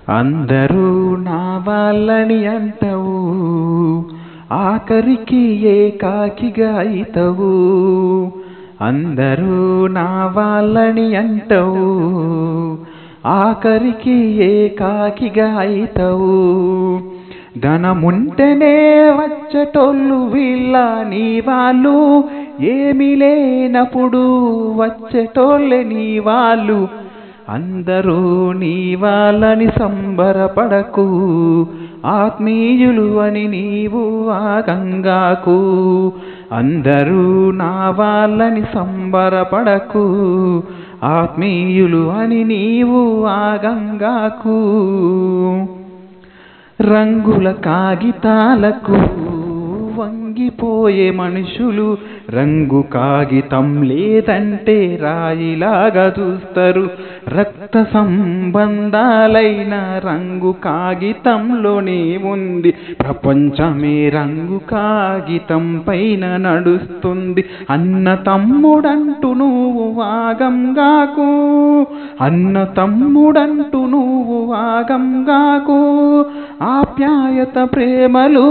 అందరూ నా వాళ్ళని అంటవు, ఆఖరికి ఏకాకిగా అయితవు. అందరూ నా వాళ్ళని అంటవు, ఆఖరికి ఏకాకిగా అయితవు. ధనముంటేనే వచ్చేటోళ్ళు వీళ్ళ నీ వాళ్ళు, ఏమీ లేనప్పుడు వచ్చేటోళ్ళే నీ వాళ్ళు. అందరూ నీ వాళ్ళని సంబరపడకు, ఆత్మీయులు అని నీవు ఆగంగాకు. అందరూ నా వాళ్ళని సంబరపడకు, ఆత్మీయులు అని నీవు ఆగంగాకు. రంగుల కాగితాలకు వంగిపోయే మనుషులు, రంగు కాగితం లేదంటే రాయిలాగా చూస్తారు. రక్త సంబంధాలైన రంగు కాగితంలోనే ఉంది, ప్రపంచమే రంగు కాగితం పైన నడుస్తుంది. అన్న తమ్ముడంటూ నువ్వు ఆగంగాకు, అన్న తమ్ముడంటూ నువ్వు ఆగంగాకు. ఆప్యాయత ప్రేమలు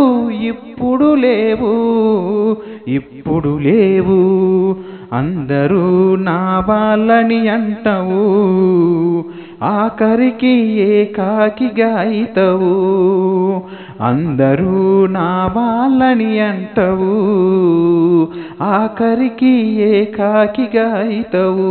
ఇప్పుడు లేవు, ఇప్పుడు లేవు. అందరూ నా వాళ్ళని అంటవు, ఆఖరికి ఏకాకిగా అయితవు. అందరూ నా వాళ్ళని అంటవు, ఆఖరికి ఏకాకిగా అయితవు.